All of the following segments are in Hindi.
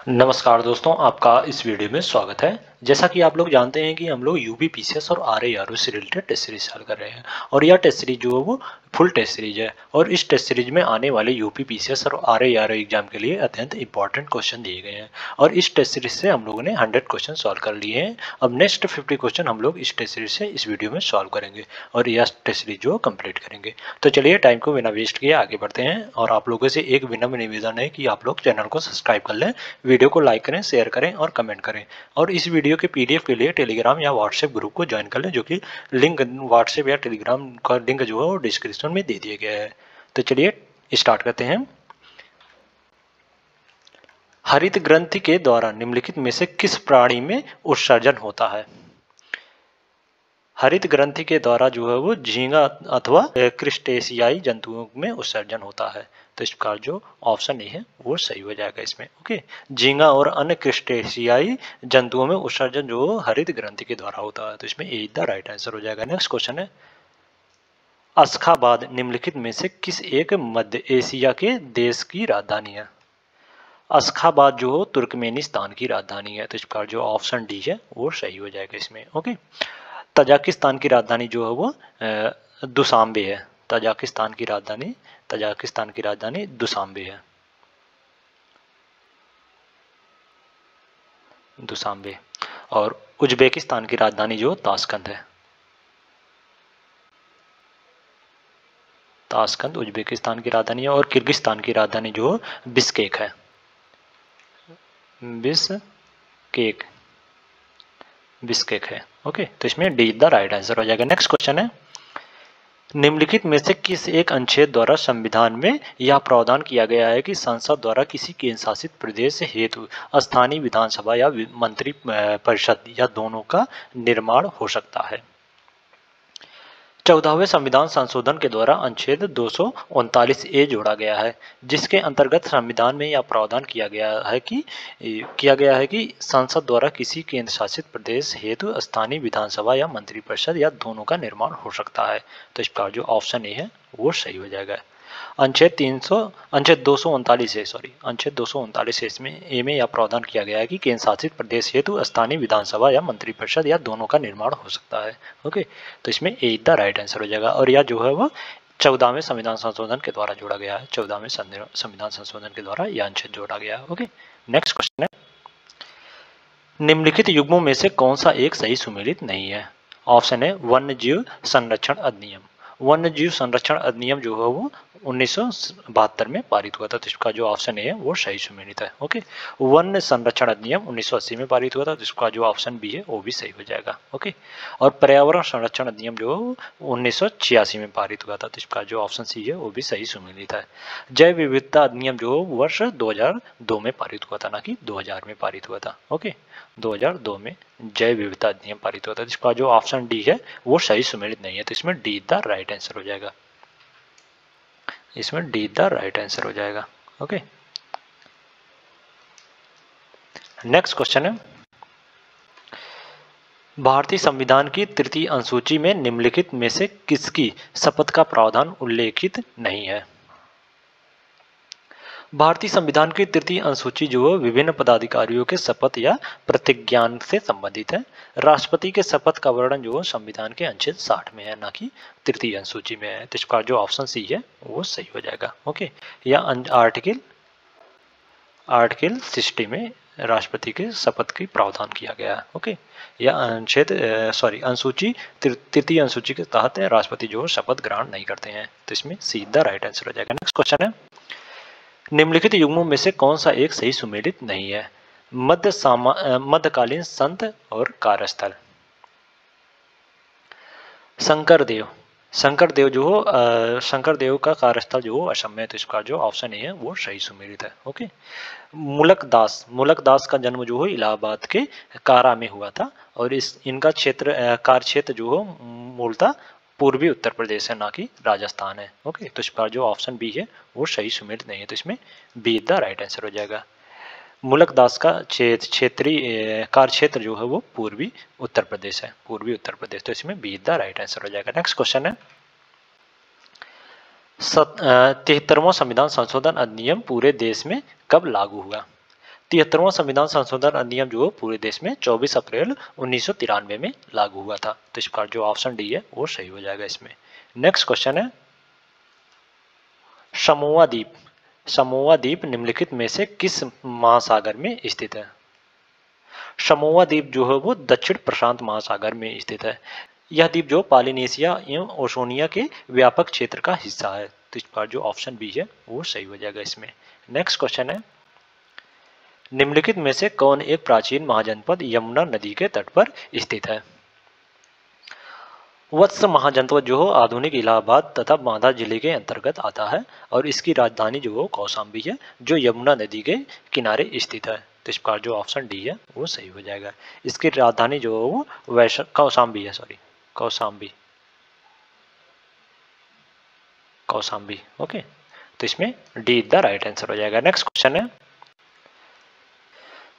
नमस्कार दोस्तों, आपका इस वीडियो में स्वागत है। जैसा कि आप लोग जानते हैं कि हम लोग यूपी पीसीएस और आरआरओ से रिलेटेड टेस्ट सीरीज हल कर रहे हैं और यह टेस्ट सीरीज जो है वो फुल टेस्ट सीरीज है और इस टेस्ट सीरीज में आने वाले यूपी पीसीएस और आरआरओ एग्जाम के लिए अत्यंत इंपॉर्टेंट क्वेश्चन दिए गए हैं और इस टेस्ट सीरीज से हम लोगों ने 100 क्वेश्चन सॉल्व कर लिए हैं। अब नेक्स्ट 50 क्वेश्चन हम लोग इस टेस्ट सीरीज से इस वीडियो में सॉल्व करेंगे और यह टेस्ट सीरीज जो कंप्लीट करेंगे। तो चलिए टाइम को बिना वेस्ट किए आगे बढ़ते हैं और आप लोगों से एक विनम्र निवेदन है कि आप लोग चैनल को सब्सक्राइब कर लें, वीडियो को लाइक करें, शेयर करें और कमेंट करें और इस वीडियो के पीडीएफ के लिए टेलीग्राम या व्हाट्सएप ग्रुप को ज्वाइन कर लें, जो कि लिंक व्हाट्सएप या टेलीग्राम का लिंक जो है वो डिस्क्रिप्शन में दे दिया गया है। तो चलिए स्टार्ट करते हैं। हरित ग्रंथि के द्वारा निम्नलिखित में से किस प्राणी में उत्सर्जन होता है? हरित ग्रंथि के द्वारा जो है वो झींगा अथवा क्रिस्टेशियाई जंतुओं में उत्सर्जन होता है। तो इसका जो ऑप्शन ए है वो सही हो जाएगा इसमें। ओके, झींगा और अन्य क्रिस्टेशियाई जंतुओं में उत्सर्जन जो हरित ग्रंथि के द्वारा होता है। तो इसमें ए द राइट आंसर हो जाएगा। नेक्स्ट क्वेश्चन है, अशखाबाद निम्नलिखित में से किस एक मध्य एशिया के देश की राजधानी है? अशखाबाद जो तुर्कमेनिस्तान की राजधानी है। तो इसका जो ऑप्शन डी है वो सही हो जाएगा इसमें। ओके, तजाकिस्तान की राजधानी जो है वो दुशांबे है। तजाकिस्तान की राजधानी दुशांबे है। दुशांबे। और उज्बेकिस्तान की राजधानी जो ताशकंद है। ताशकंद उज्बेकिस्तान की राजधानी है। और किर्गिस्तान की राजधानी जो बिश्केक है। बिश्केक है। ओके, तो इसमें डी द राइट आंसर हो जाएगा। नेक्स्ट क्वेश्चन है, निम्नलिखित में से किस एक अनुच्छेद द्वारा संविधान में यह प्रावधान किया गया है कि संसद द्वारा किसी केंद्र शासित प्रदेश हेतु स्थानीय विधानसभा या मंत्री परिषद या दोनों का निर्माण हो सकता है? 14वें संविधान संशोधन के द्वारा अनुच्छेद 239 ए जोड़ा गया है, जिसके अंतर्गत संविधान में यह प्रावधान किया गया है कि संसद द्वारा किसी केंद्र शासित प्रदेश हेतु स्थानीय विधानसभा या मंत्रिपरिषद या दोनों का निर्माण हो सकता है। तो इसका जो ऑप्शन ए है वो सही हो जाएगा। अनुच्छेद 239 इसमें ए में यह प्रावधान किया गया है कि केंद्र शासित प्रदेश हेतु स्थानीय विधानसभा या मंत्रिपरिषद या दोनों का निर्माण हो सकता है। ओके, तो इसमें ए द राइट आंसर हो जाएगा और यह जो है वह 14वें संविधान संशोधन के द्वारा जोड़ा गया है। 14वें संविधान संशोधन के द्वारा यह अनुच्छेद जोड़ा गया है। ओके, नेक्स्ट क्वेश्चन है, निम्नलिखित युग्मों में से कौन सा एक सही सुमेलित नहीं है? ऑप्शन है वन्य जीव संरक्षण अधिनियम। वन्य जीव संरक्षण अधिनियम जो है वो 1972 में पारित हुआ था। तो इसका जो ऑप्शन है वो सही सुमेलित है। ओके, वन्य संरक्षण अधिनियम 1980 में पारित हुआ था। तो इसका जो ऑप्शन बी है वो भी सही हो जाएगा। ओके, और पर्यावरण संरक्षण अधिनियम जो 1986 में पारित हुआ था। तो इसका जो ऑप्शन सी है वो भी सही सुमेलित है। जैव विविधता अधिनियम जो वर्ष 2002 में पारित हुआ था, ना कि 2000 में पारित हुआ था। ओके, 2002 में जैव विविधता अधिनियम पारित हुआ था। इसका जो ऑप्शन डी है वो सही सुमेलित नहीं है। तो इसमें डी द राइट आंसर हो जाएगा। इसमें डी द राइट आंसर हो जाएगा। ओके, नेक्स्ट क्वेश्चन है, भारतीय संविधान की तृतीय अनुसूची में निम्नलिखित में से किसकी शपथ का प्रावधान उल्लेखित नहीं है? भारतीय संविधान की तृतीय अनुसूची जो है विभिन्न पदाधिकारियों के शपथ या प्रतिज्ञान से संबंधित है। राष्ट्रपति के शपथ का वर्णन जो है संविधान के अनुच्छेद 60 में है, ना कि तृतीय अनुसूची में है। तो इसका जो ऑप्शन सी है वो सही हो जाएगा। ओके, या आर्टिकल 60 में राष्ट्रपति के शपथ की प्रावधान किया गया है। ओके, या अनुसूची तृतीय अनुसूची के तहत राष्ट्रपति जो शपथ ग्रहण नहीं करते हैं। तो इसमें सीधा राइट आंसर हो जाएगा। नेक्स्ट क्वेश्चन है, निम्नलिखित युग्मों में से कौन सा एक सही सुमेलित नहीं है? मध्यकालीन संत और कार्यस्थल। शंकरदेव शंकरदेव का कार्यस्थल जो असम में। तो इसका जो ऑप्शन है वो सही सुमेलित है। ओके, मूलक दास का जन्म जो है इलाहाबाद के कारा में हुआ था और इनका कार्य क्षेत्र जो है मूलतः पूर्वी उत्तर प्रदेश है, ना कि राजस्थान है। ओके, तो इसका जो ऑप्शन बी है वो सही सुमेलित नहीं है। तो इसमें बी द राइट आंसर हो जाएगा। मूलक दास का क्षेत्रीय कार्य क्षेत्र जो है वो पूर्वी उत्तर प्रदेश है, पूर्वी उत्तर प्रदेश। तो इसमें बी द राइट आंसर हो जाएगा। नेक्स्ट क्वेश्चन है, 73वां संविधान संशोधन अधिनियम पूरे देश में कब लागू हुआ? 73वां संविधान संशोधन अधिनियम जो पूरे देश में 24 अप्रैल 1993 में लागू हुआ था। तो इस प्रकार जो ऑप्शन डी है वो सही हो जाएगा इसमें। नेक्स्ट क्वेश्चन है समोआ द्वीप। समोआ द्वीप निम्नलिखित में से किस महासागर में स्थित है? समोआ द्वीप जो है वो दक्षिण प्रशांत महासागर में स्थित है। यह द्वीप जो पॉलिनेशिया एवं ओशनिया के व्यापक क्षेत्र का हिस्सा है। तो इस पर जो ऑप्शन बी है वो सही हो जाएगा इसमें। नेक्स्ट क्वेश्चन है निम्नलिखित में से कौन एक प्राचीन महाजनपद यमुना नदी के तट पर स्थित है? वत्स महाजनपद जो है आधुनिक इलाहाबाद तथा बांदा जिले के अंतर्गत आता है और इसकी राजधानी जो है कौशाम्बी है जो यमुना नदी के किनारे स्थित है। तो इस प्रकार जो ऑप्शन डी है वो सही हो जाएगा। इसकी राजधानी जो है वो कौशाम्बी है, सॉरी कौशाम्बी, कौशाम्बी। ओके, तो इसमें डी द राइट आंसर हो जाएगा। नेक्स्ट क्वेश्चन है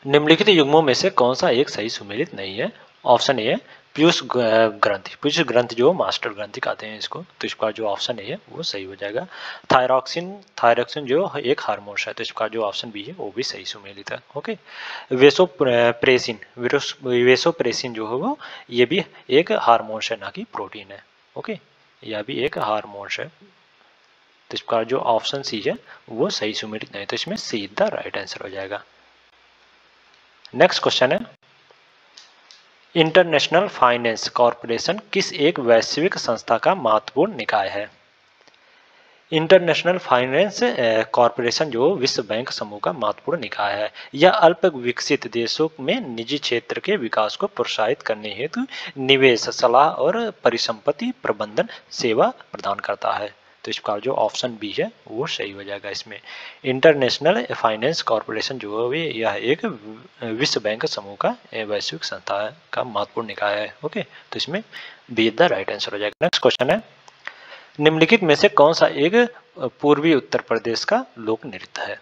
निम्नलिखित युग्मों में से कौन सा एक सही सुमेलित नहीं है? ऑप्शन ए है पीयूष ग्रंथि। पीयूष ग्रंथि जो मास्टर ग्रंथि कहते हैं इसको। तो इसका जो ऑप्शन ए है वो सही हो जाएगा। थायरॉक्सिन, थायरॉक्सिन जो एक हार्मोन है। तो इसका जो ऑप्शन बी है वो भी सही सुमेलित है। ओके, वेसोप्रेसिन, वेसोप्रेसिन जो है वो ये भी एक हार्मोन है ना कि प्रोटीन है। ओके, यह भी एक हार्मोन है। तो इसका जो ऑप्शन सी है वो सही सुमेलित नहीं। तो इसमें सी द राइट आंसर हो जाएगा। नेक्स्ट क्वेश्चन है इंटरनेशनल फाइनेंस कॉरपोरेशन किस एक वैश्विक संस्था का महत्वपूर्ण निकाय है? इंटरनेशनल फाइनेंस कॉरपोरेशन जो विश्व बैंक समूह का महत्वपूर्ण निकाय है। यह अल्प विकसित देशों में निजी क्षेत्र के विकास को प्रोत्साहित करने हेतु निवेश, सलाह और परिसंपत्ति प्रबंधन सेवा प्रदान करता है। तो इसका जो ऑप्शन बी है वो सही हो जाएगा इसमें। इंटरनेशनल फाइनेंस कॉरपोरेशन जो है यह एक विश्व बैंक समूह का वैश्विक संस्था का महत्वपूर्ण निकाय है। ओके, तो इसमें बी द राइट आंसर हो जाएगा। नेक्स्ट क्वेश्चन है निम्नलिखित में से कौन सा एक पूर्वी उत्तर प्रदेश का लोक नृत्य है?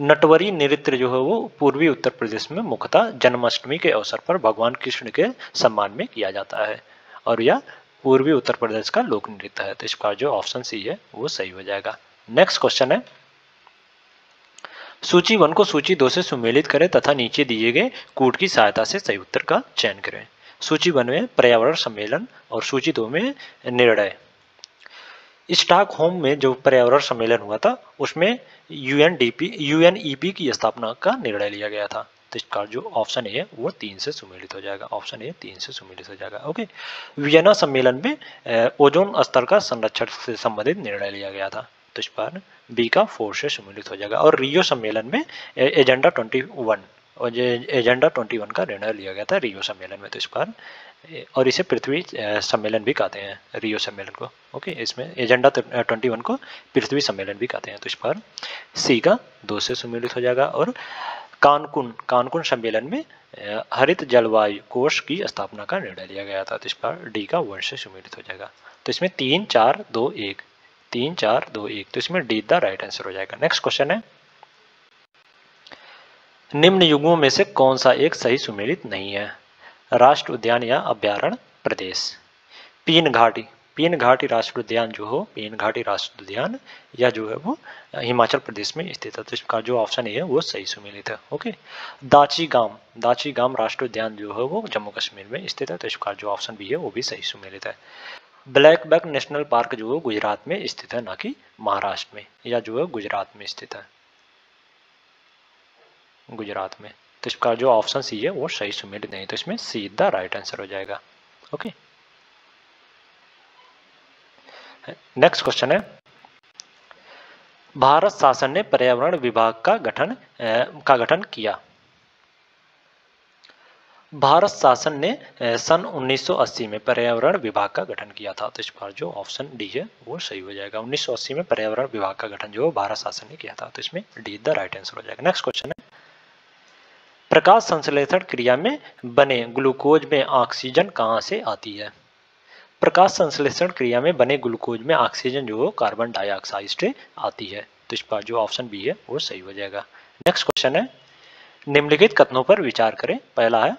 नटवरी नृत्य जो है वो पूर्वी उत्तर प्रदेश में मुख्यतः जन्माष्टमी के अवसर पर भगवान कृष्ण के सम्मान में किया जाता है और यह पूर्वी उत्तर प्रदेश का लोक नृत्य है। तो इसका जो ऑप्शन सी है वो सही हो जाएगा। नेक्स्ट क्वेश्चन है सूची 1 को सूची 2 से सुमेलित करें तथा नीचे दिए गए कूट की सहायता से सही उत्तर का चयन करें। सूची 1 में पर्यावरण सम्मेलन और सूची 2 में निर्णय। स्टॉकहोम में जो पर्यावरण सम्मेलन हुआ था उसमें यूएनईपी की स्थापना का निर्णय लिया गया था। तो इसका जो ऑप्शन है वो 3 से सुमेलित हो जाएगा। ऑप्शन ए 3 से सुमेलित हो जाएगा। ओके, वियना सम्मेलन में ओजोन स्तर का संरक्षण से संबंधित निर्णय लिया गया था। तो इस पर बी का 4 से सम्मिलित हो जाएगा। और रियो सम्मेलन में एजेंडा 21 और एजेंडा 21 का निर्णय लिया गया था रियो सम्मेलन में। तो इस पर और इसे पृथ्वी सम्मेलन भी कहते हैं रियो सम्मेलन को। ओके, इसमें एजेंडा 21 को पृथ्वी सम्मेलन भी कहते हैं। तो इस पर सी का 2 से सम्मिलित हो जाएगा। और कानकुन सम्मेलन में हरित जलवायु कोष की स्थापना का निर्णय लिया गया था। तो इस पर डी का 1 से सम्मिलित हो जाएगा। तो इसमें 3 4 2 1 3 4 2 1। तो इसमें डी द राइट आंसर हो जाएगा। नेक्स्ट क्वेश्चन है निम्न युग्मों में से कौन सा एक सही सुमेलित नहीं है? राष्ट्र उद्यान या अभ्यारण्य प्रदेश। पीन घाटी राष्ट्र उद्यान जो हो, पीन घाटी राष्ट्र उद्यान या जो है वो हिमाचल प्रदेश में स्थित है। तो इसका जो ऑप्शन है वो सही सुमेलित है। ओके, दाची गाम राष्ट्र उद्यान जो है वो जम्मू कश्मीर में स्थित है। तो इसका जो ऑप्शन भी है वो भी सही सुमेलित है। ब्लैक बक नेशनल पार्क जो है गुजरात में स्थित है ना कि महाराष्ट्र में, या जो है गुजरात में स्थित है, गुजरात में। तो इसका जो ऑप्शन सी है वो सही सुमेलित नहीं। तो इसमें सी द राइट आंसर हो जाएगा। ओके, नेक्स्ट क्वेश्चन है भारत शासन ने पर्यावरण विभाग का गठन किया। भारत शासन ने सन 1980 में पर्यावरण विभाग का गठन किया था। तो इस बार जो ऑप्शन डी है वो सही हो जाएगा। 1980 में पर्यावरण विभाग का गठन जो भारत शासन ने किया था। तो इसमें डी द राइट आंसर हो जाएगा। नेक्स्ट क्वेश्चन है प्रकाश संश्लेषण क्रिया में बने ग्लूकोज में ऑक्सीजन कहाँ से आती है? प्रकाश संश्लेषण क्रिया में बने ग्लूकोज में ऑक्सीजन जो कार्बन डाइऑक्साइड से आती है। तो इस पर जो ऑप्शन बी है वो सही हो जाएगा। नेक्स्ट क्वेश्चन है निम्नलिखित कथनों पर विचार करें। पहला है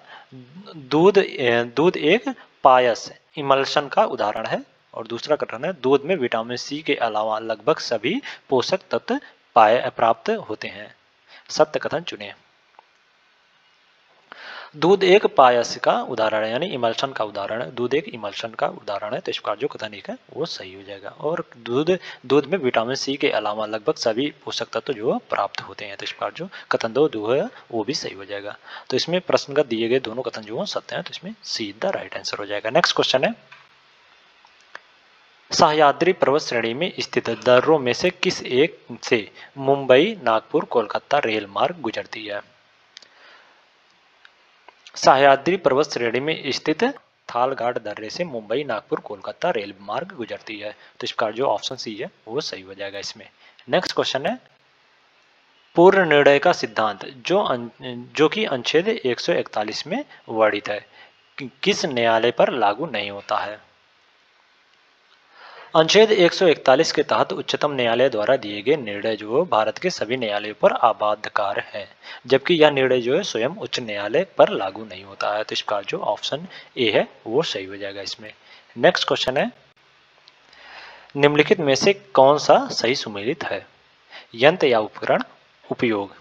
दूध एक पायस इमल्शन का उदाहरण है। और दूसरा कथन है दूध में विटामिन सी के अलावा लगभग सभी पोषक तत्व प्राप्त होते हैं। सत्य कथन चुनें। दूध एक पायस का उदाहरण है, यानी इमल्शन का उदाहरण है। दूध एक इमल्शन का उदाहरण है, तो इसका जो कथन एक है वो सही हो जाएगा। और दूध में विटामिन सी के अलावा लगभग सभी पोषक तत्व जो प्राप्त होते हैं, तो इसका जो कथन दो है वो भी सही हो जाएगा। तो इसमें प्रश्नगत दिए गए दोनों कथन जो सत्य है, तो इसमें सी द राइट आंसर हो जाएगा। नेक्स्ट क्वेश्चन है, सह्याद्री पर्वत श्रेणी में स्थित दर्रों में से किस एक से मुंबई नागपुर कोलकाता रेल मार्ग गुजरती है? सह्याद्री पर्वत श्रेणी में स्थित थालघाट दर्रे से मुंबई नागपुर कोलकाता रेल मार्ग गुजरती है, तो इसका जो ऑप्शन सी है वो सही हो जाएगा इसमें। नेक्स्ट क्वेश्चन है, पूर्ण निर्णय का सिद्धांत जो कि अनुच्छेद 141 में वर्णित है, किस न्यायालय पर लागू नहीं होता है? अनुच्छेद 141 के तहत उच्चतम न्यायालय द्वारा दिए गए निर्णय जो भारत के सभी न्यायालयों पर आबादकार है, जबकि यह निर्णय जो है स्वयं उच्च न्यायालय पर लागू नहीं होता है, तो इसका जो ऑप्शन ए है वो सही हो जाएगा इसमें। नेक्स्ट क्वेश्चन है, निम्नलिखित में से कौन सा सही सुमेलित है? यंत्र या उपकरण उपयोग।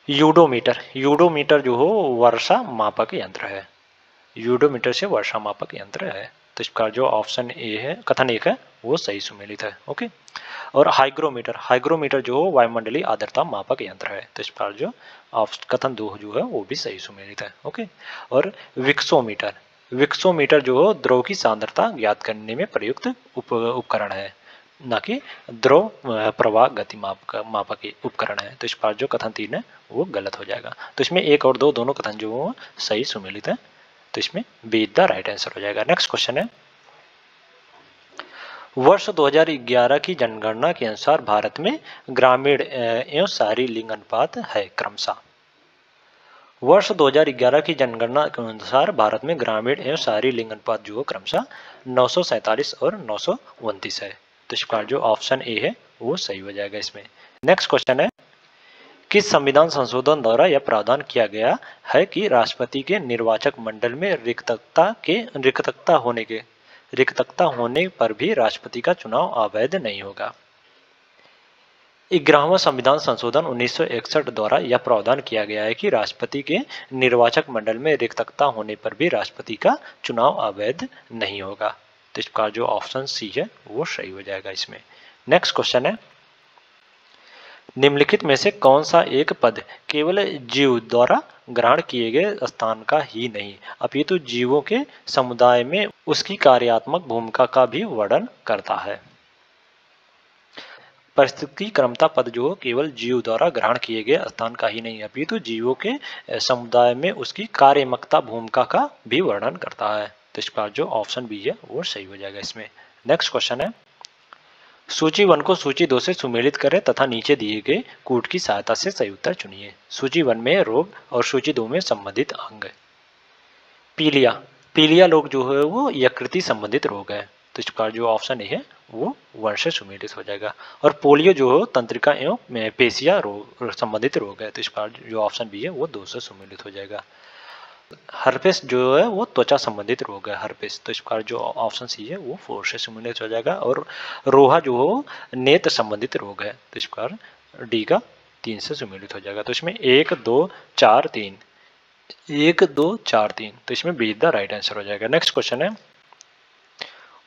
यूडोमीटर जो हो वर्षा मापक यंत्र है। यूडोमीटर से वर्षा मापक यंत्र है, तो इसका जो ऑप्शन ए है कथन एक है वो सही सुमेलित है। ओके। और हाइग्रोमीटर जो वायुमंडलीय आर्द्रता मापक यंत्र है, तो इसका जो कथन दो जो है वो भी सही सुमेलित है। ओके। और विक्सोमीटर जो द्रव की सांद्रता ज्ञात करने में प्रयुक्त उपकरण है, न कि द्रव प्रवाह गति मापक उपकरण है, तो इस पर जो कथन तीन है वो गलत हो जाएगा। तो इसमें एक और दो दोनों कथन जो सही सुमेलित है, तो इसमें बी द राइट आंसर हो जाएगा। नेक्स्ट क्वेश्चन है, वर्ष 2011 की जनगणना के अनुसार भारत में ग्रामीण एवं शहरी लिंग अनुपात है क्रमशः। वर्ष 2011 की जनगणना के अनुसार भारत में ग्रामीण एवं शहरी लिंग अनुपात जो क्रमशः 947 और 929 है, तो इसका जो ऑप्शन ए है वो सही हो जाएगा इसमें। नेक्स्ट क्वेश्चन है, किस संविधान संशोधन द्वारा यह प्रावधान किया गया है कि राष्ट्रपति के निर्वाचक मंडल में रिक्तता होने पर भी राष्ट्रपति का चुनाव अवैध नहीं होगा? 11वां संविधान संशोधन 1961 द्वारा यह प्रावधान किया गया है कि राष्ट्रपति के निर्वाचक मंडल में रिक्तता होने पर भी राष्ट्रपति का चुनाव अवैध नहीं होगा, तो इसका जो ऑप्शन सी है वो सही हो जाएगा इसमें। नेक्स्ट क्वेश्चन है, निम्नलिखित में से कौन सा एक पद केवल जीव द्वारा ग्रहण किए गए स्थान का ही नहीं अपितु जीवों के समुदाय में उसकी कार्यात्मक भूमिका का भी वर्णन करता है? परिस्थिति क्रमता पद जो केवल जीव द्वारा ग्रहण किए गए स्थान का ही नहीं अपितु जीवों के समुदाय में उसकी कार्यात्मकता भूमिका का भी वर्णन करता है, तो इसका जो ऑप्शन बी है वो सही हो जाएगा इसमें। नेक्स्ट क्वेश्चन है, सूची 1 को सूची 2 से सुमेलित करें तथा नीचे दिए गए कूट की सहायता से सही उत्तर चुनिए। सूची 1 में रोग और सूची 2 में संबंधित अंग। पीलिया रोग जो है वो यकृति संबंधित रोग है, तो इसका जो ऑप्शन है वो 1 से सुमेलित हो जाएगा। और पोलियो जो तंत्रिका एवं पेशिया रोग संबंधित रोग है, तो इसका जो ऑप्शन बी है वो 2 से सुमेलित हो जाएगा। हर्पेस जो है वो त्वचा संबंधित रोग है हर्पेस, तो इसका जो ऑप्शन सी है वो 4 से सुमेलित हो जाएगा। और रोहा जो हो नेत्र संबंधित रोग है, तो इसका डी का 3 से सुमेलित हो जाएगा। तो इसमें 1 2 4 3 1 2 4 3, तो इसमें बी द राइट आंसर हो जाएगा। नेक्स्ट क्वेश्चन है,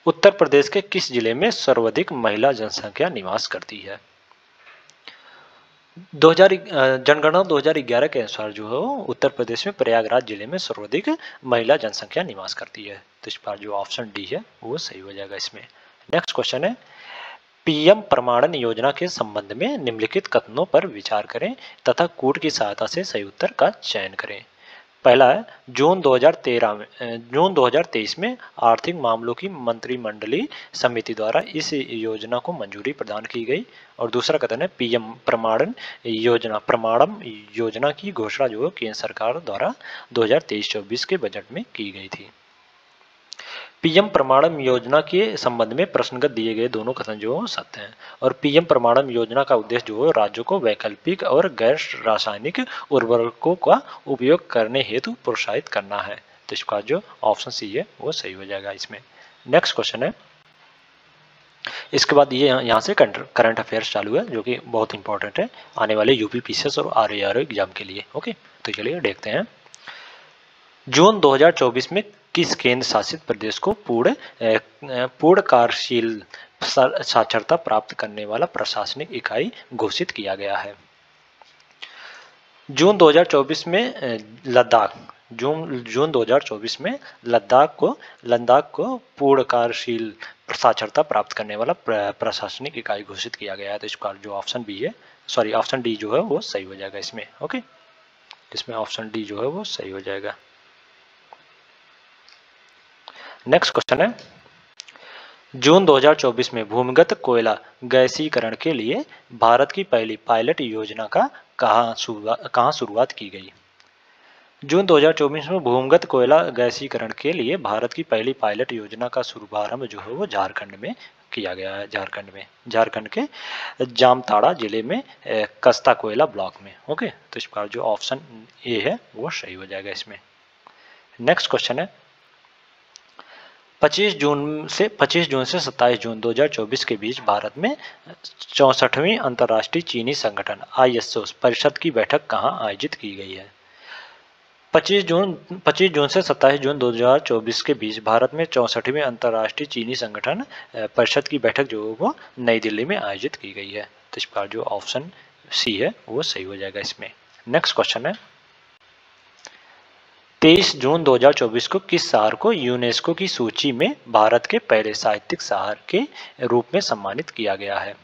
उत्तर प्रदेश के किस जिले में सर्वाधिक महिला जनसंख्या निवास करती है? जनगणना 2011 के अनुसार जो है उत्तर प्रदेश में प्रयागराज जिले में सर्वाधिक महिला जनसंख्या निवास करती है, तो इस पर जो ऑप्शन डी है वो सही हो जाएगा इसमें। नेक्स्ट क्वेश्चन है, पीएम प्रमाणन योजना के संबंध में निम्नलिखित कथनों पर विचार करें तथा कूट की सहायता से सही उत्तर का चयन करें। पहला है, जून 2023 में आर्थिक मामलों की मंत्रिमंडलीय समिति द्वारा इस योजना को मंजूरी प्रदान की गई। और दूसरा कथन है, पीएम प्रमाणन योजना की घोषणा जो केंद्र सरकार द्वारा 2023-24 के बजट में की गई थी। पीएम प्रमाणम योजना के संबंध में प्रश्नगत दिए गए दोनों कथन जो सत्य हैं। और पीएम प्रमाणम योजना का उद्देश्य जो राज्यों को वैकल्पिक और गैर रासायनिक उर्वरकों का उपयोग करने हेतु प्रोत्साहित करना है, तो इसका जो ऑप्शन सी है वो सही हो जाएगा इसमें। नेक्स्ट क्वेश्चन है, इसके बाद ये यहाँ से करंट अफेयर्स चालू है जो कि बहुत इंपॉर्टेंट है आने वाले यूपी पीसीएस और आरएआर एग्जाम के लिए। ओके, तो चलिए देखते हैं। जून 2024 में किस केंद्र शासित प्रदेश को पूर्ण कार्यशील साक्षरता प्राप्त करने वाला प्रशासनिक इकाई घोषित किया गया है? जून 2024 में लद्दाख जून 2024 में लद्दाख को पूर्ण कार्यशील साक्षरता प्राप्त करने वाला प्रशासनिक इकाई घोषित किया गया है। तो इसका जो ऑप्शन बी है, सॉरी ऑप्शन डी जो है वो सही हो जाएगा इसमें। ओके, इसमें ऑप्शन डी जो है वो सही हो जाएगा। नेक्स्ट क्वेश्चन है, जून 2024 में भूमिगत कोयला गैसीकरण के लिए भारत की पहली पायलट योजना का कहाँ शुरुआत की गई? जून 2024 में भूमिगत कोयला गैसीकरण के लिए भारत की पहली पायलट योजना का शुभारंभ जो है वो झारखंड में किया गया है। झारखंड के जामताड़ा जिले में कस्ता कोयला ब्लॉक में। ओके, तो इस बार जो ऑप्शन ए है वो सही हो जाएगा इसमें। नेक्स्ट क्वेश्चन है, 25 जून से 27 जून 2024 के बीच भारत में 64वीं अंतर्राष्ट्रीय चीनी संगठन ISO परिषद की बैठक कहाँ आयोजित की गई है? 25 जून से 27 जून 2024 के बीच भारत में 64वीं अंतर्राष्ट्रीय चीनी संगठन परिषद की बैठक जो वो नई दिल्ली में आयोजित की गई है। तो इस बार जो ऑप्शन सी है वो सही हो जाएगा इसमें। नेक्स्ट क्वेश्चन है, 23 जून 2024 को किस शहर को यूनेस्को की सूची में भारत के पहले साहित्यिक शहर के रूप में सम्मानित किया गया है?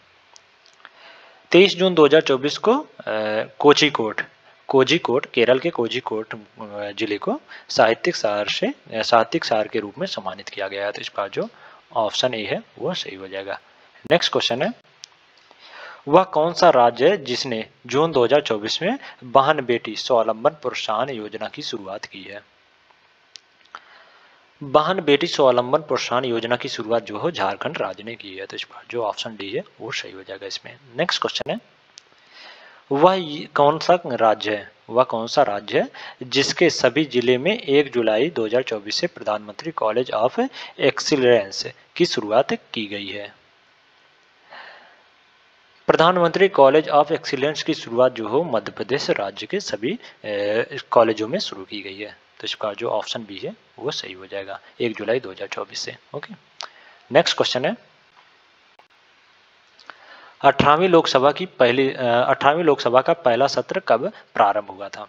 23 जून 2024 को कोझिकोड केरल के कोझिकोड जिले को साहित्यिक शहर के रूप में सम्मानित किया गया है। तो इसका जो ऑप्शन ए है वो सही हो जाएगा। नेक्स्ट क्वेश्चन है, वह कौन सा राज्य है जिसने जून 2024 में बहन बेटी स्वावलंबन प्रोत्साहन योजना की शुरुआत की है? बहन बेटी स्वावलंबन प्रोत्साहन योजना की शुरुआत जो है झारखंड राज्य ने की है। तो इस बार जो ऑप्शन डी है वो सही हो जाएगा इसमें। नेक्स्ट क्वेश्चन है, वह कौन सा राज्य है जिसके सभी जिले में 1 जुलाई 2024 से प्रधानमंत्री कॉलेज ऑफ एक्सीलेंस की शुरुआत की गई है? प्रधानमंत्री कॉलेज ऑफ एक्सीलेंस की शुरुआत जो हो मध्य प्रदेश राज्य के सभी कॉलेजों में शुरू की गई है। तो इसका जो ऑप्शन बी है वो सही हो जाएगा 1 जुलाई 2024 से। ओके, नेक्स्ट क्वेश्चन है, 18वीं लोकसभा का पहला सत्र कब प्रारंभ हुआ था?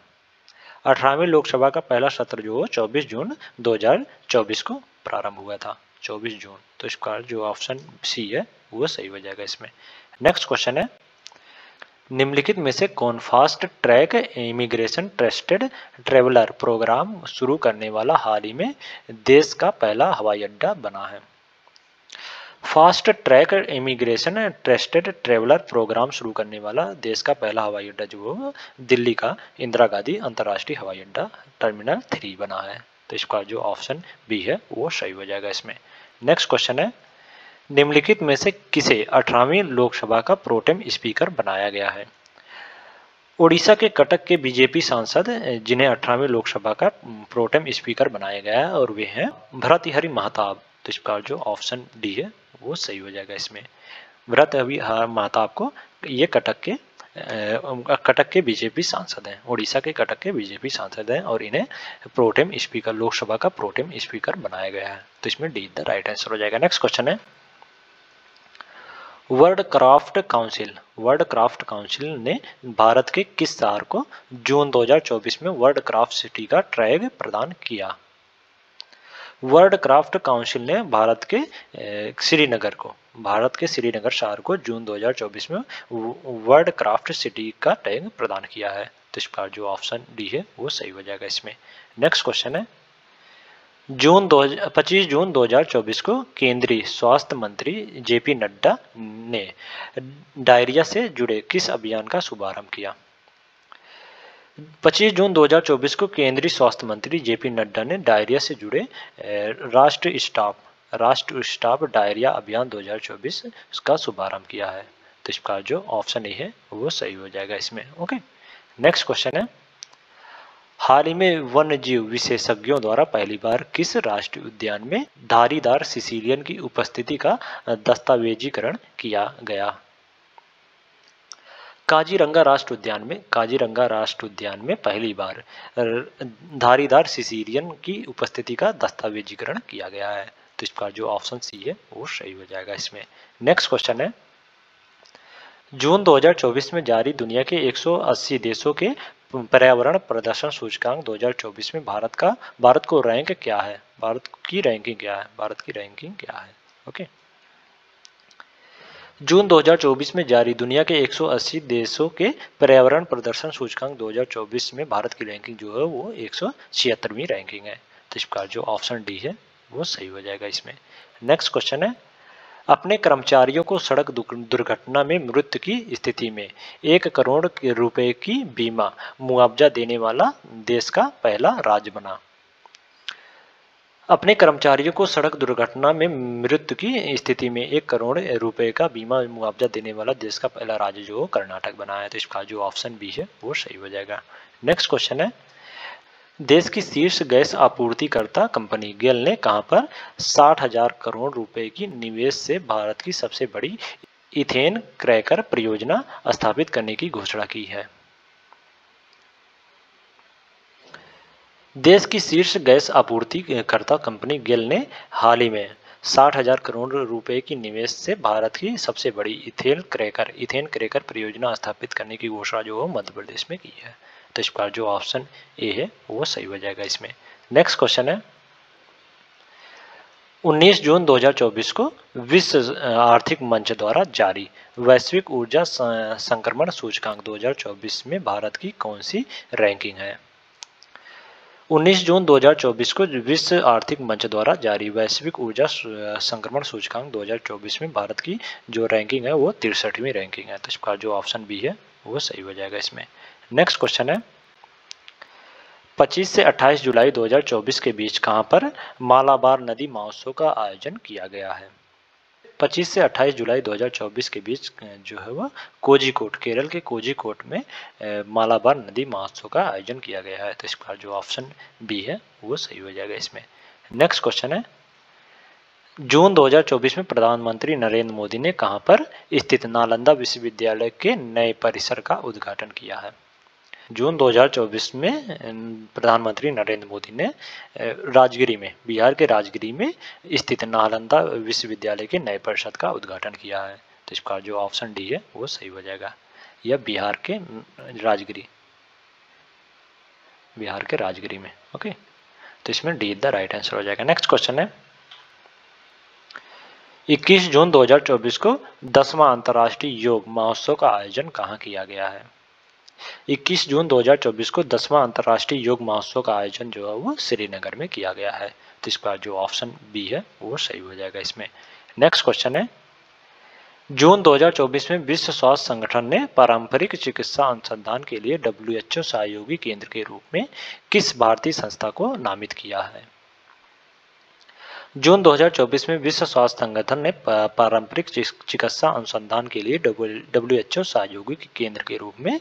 18वीं लोकसभा का पहला सत्र जो 24 जून 2024 को प्रारंभ हुआ था। 24 जून। तो इसका जो ऑप्शन सी है वो सही हो जाएगा इसमें। नेक्स्ट क्वेश्चन है, निम्नलिखित में से कौन fast track immigration trusted traveller programme शुरू करने वाला हाल ही में देश का पहला हवाई अड्डा बना है? Fast track immigration trusted traveller programme शुरू करने वाला देश का पहला हवाई अड्डा जो दिल्ली का इंदिरा गांधी अंतर्राष्ट्रीय हवाई अड्डा टर्मिनल 3 बना है। तो इसका जो ऑप्शन बी है वो सही हो जाएगा इसमें। नेक्स्ट क्वेश्चन है, निम्नलिखित में से किसे 18वीं लोकसभा का प्रोटेम स्पीकर बनाया गया है? ओडिशा के कटक के बीजेपी सांसद जिन्हें 18वीं लोकसभा का प्रोटेम स्पीकर बनाया गया है और वे हैं भर्तृहरि महताब। तो इसका जो ऑप्शन डी है वो सही हो जाएगा इसमें। भर्तृहरि महताब को ये कटक के बीजेपी सांसद हैं, ओडिशा के कटक के बीजेपी सांसद हैं और इन्हें प्रोटेम स्पीकर लोकसभा का प्रोटेम स्पीकर बनाया गया है। तो इसमें डी द राइट आंसर हो जाएगा। नेक्स्ट क्वेश्चन है, वर्ल्ड क्राफ्ट काउंसिल ने भारत के किस शहर को जून 2024 में वर्ल्ड क्राफ्ट सिटी का टैग प्रदान किया? वर्ल्ड क्राफ्ट काउंसिल ने भारत के श्रीनगर शहर को जून 2024 में वर्ल्ड क्राफ्ट सिटी का टैग प्रदान किया है। तो इसका जो ऑप्शन डी है वो सही हो जाएगा इसमें। नेक्स्ट क्वेश्चन है, 25 जून 2024 को केंद्रीय स्वास्थ्य मंत्री जेपी नड्डा ने डायरिया से जुड़े किस अभियान का शुभारंभ किया? 25 जून 2024 को केंद्रीय स्वास्थ्य मंत्री जेपी नड्डा ने डायरिया से जुड़े राष्ट्र स्टॉप डायरिया अभियान 2024 का शुभारंभ किया है। तो इसका जो ऑप्शन ए है वो सही हो जाएगा इसमें। ओके, नेक्स्ट क्वेश्चन है, हाल ही में वन्य जीव विशेषज्ञों द्वारा पहली बार किस राष्ट्रीय उद्यान में धारीदार सिसिलियन की उपस्थिति का दस्तावेजीकरण किया गया? काजीरंगा राष्ट्र उद्यान में पहली बार धारीदार सिसिलियन की उपस्थिति का दस्तावेजीकरण किया गया है। तो इसका जो ऑप्शन सी है वो सही हो जाएगा इसमें। नेक्स्ट क्वेश्चन है, जून 2024 में जारी दुनिया के 180 देशों के पर्यावरण प्रदर्शन सूचकांक 2024 में भारत को रैंक क्या है? भारत की रैंकिंग क्या है? ओके। जून 2024 में जारी दुनिया के 180 देशों के पर्यावरण प्रदर्शन सूचकांक 2024 में भारत की रैंकिंग जो है वो 176वीं रैंकिंग है। तो इसका जो ऑप्शन डी है वो सही हो जाएगा इसमें। नेक्स्ट क्वेश्चन है, अपने कर्मचारियों को सड़क दुर्घटना में मृत्यु की स्थिति में 1 करोड़ रुपए की बीमा मुआवजा देने वाला देश का पहला राज्य बना। अपने कर्मचारियों को सड़क दुर्घटना में मृत्यु की स्थिति में 1 करोड़ रुपए का बीमा मुआवजा देने वाला देश का पहला राज्य जो कर्नाटक बना है। तो इसका जो ऑप्शन बी है वो सही हो जाएगा। नेक्स्ट क्वेश्चन है, देश की शीर्ष गैस आपूर्तिकर्ता कंपनी गेल ने कहां पर 60,000 करोड़ रुपए की निवेश से भारत की सबसे बड़ी इथेन क्रैकर परियोजना स्थापित करने की घोषणा की है? देश की शीर्ष गैस आपूर्तिकर्ता कंपनी गेल ने हाल ही में 60,000 करोड़ रुपए की निवेश से भारत की सबसे बड़ी इथेन क्रैकर परियोजना स्थापित करने की घोषणा जो मध्य प्रदेश में की है। तो इसका जो ऑप्शन ए है वो सही हो जाएगा इसमें। नेक्स्ट क्वेश्चन है, 19 जून 2024 को विश्व आर्थिक मंच द्वारा जारी वैश्विक ऊर्जा संक्रमण सूचकांक 2024 में भारत की कौन सी रैंकिंग है? 19 जून 2024 को विश्व आर्थिक मंच द्वारा जारी वैश्विक ऊर्जा संक्रमण सूचकांक 2024 में भारत की जो रैंकिंग है वो 63वीं रैंकिंग है। तो इसका जो ऑप्शन बी है वो सही हो जाएगा इसमें। नेक्स्ट क्वेश्चन है, 25 से 28 जुलाई 2024 के बीच कहां पर मालाबार नदी महोत्सव का आयोजन किया गया है? 25 से 28 जुलाई 2024 के बीच जो है वह कोझिकोड, केरल के कोझिकोड में मालाबार नदी महोत्सव का आयोजन किया गया है। तो इसका जो ऑप्शन बी है वो सही हो जाएगा इसमें। नेक्स्ट क्वेश्चन है, जून 2024 में प्रधानमंत्री नरेंद्र मोदी ने कहां पर स्थित नालंदा विश्वविद्यालय के नए परिसर का उद्घाटन किया है? जून 2024 में प्रधानमंत्री नरेंद्र मोदी ने राजगिरी में, बिहार के राजगिरी में स्थित नालंदा विश्वविद्यालय के नए परिसर का उद्घाटन किया है। तो इसका जो ऑप्शन डी है वो सही हो जाएगा। यह बिहार के राजगिरी में। ओके, तो इसमें डी द राइट आंसर हो जाएगा। नेक्स्ट क्वेश्चन है, 21 जून 2024 को 10वां अंतर्राष्ट्रीय योग महोत्सव का आयोजन कहाँ किया गया है? 21 जून 2024 को 10वां अंतर्राष्ट्रीय योग महोत्सव का आयोजन जो है वो श्रीनगर में किया गया है। तो इसका जो ऑप्शन बी है वो सही हो जाएगा इसमें। नेक्स्ट क्वेश्चन है, जून 2024 में विश्व स्वास्थ्य संगठन ने पारंपरिक चिकित्सा अनुसंधान के लिए WHO सहयोगी केंद्र के रूप में किस भारतीय संस्था को नामित किया है? जून 2024 में विश्व स्वास्थ्य संगठन ने पारंपरिक चिकित्सा अनुसंधान के लिए WHO सहयोगी केंद्र के रूप में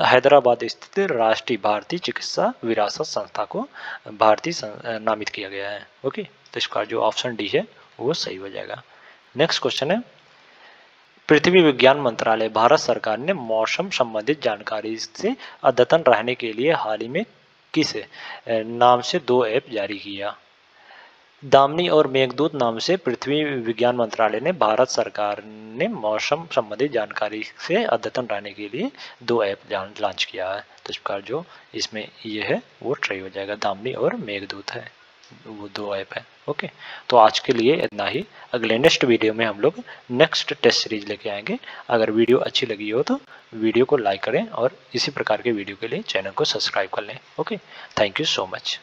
हैदराबाद स्थित राष्ट्रीय भारतीय चिकित्सा विरासत संस्था को नामित किया गया है। ओके, तो इसका जो ऑप्शन डी है वो सही हो जाएगा। नेक्स्ट क्वेश्चन है, पृथ्वी विज्ञान मंत्रालय भारत सरकार ने मौसम संबंधित जानकारी से अद्यतन रहने के लिए हाल ही में किस नाम से 2 ऐप जारी किया? दामिनी और मेघदूत नाम से पृथ्वी विज्ञान मंत्रालय ने भारत सरकार ने मौसम संबंधित जानकारी से अद्यतन रहने के लिए 2 ऐप लॉन्च किया है। तो इसका जो इसमें ये है वो सही हो जाएगा, दामिनी और मेघदूत है, वो 2 ऐप है। ओके, तो आज के लिए इतना ही। अगले नेक्स्ट वीडियो में हम लोग नेक्स्ट टेस्ट सीरीज लेके आएंगे। अगर वीडियो अच्छी लगी हो तो वीडियो को लाइक करें और इसी प्रकार के वीडियो के लिए चैनल को सब्सक्राइब कर लें। Okay, thank you so much.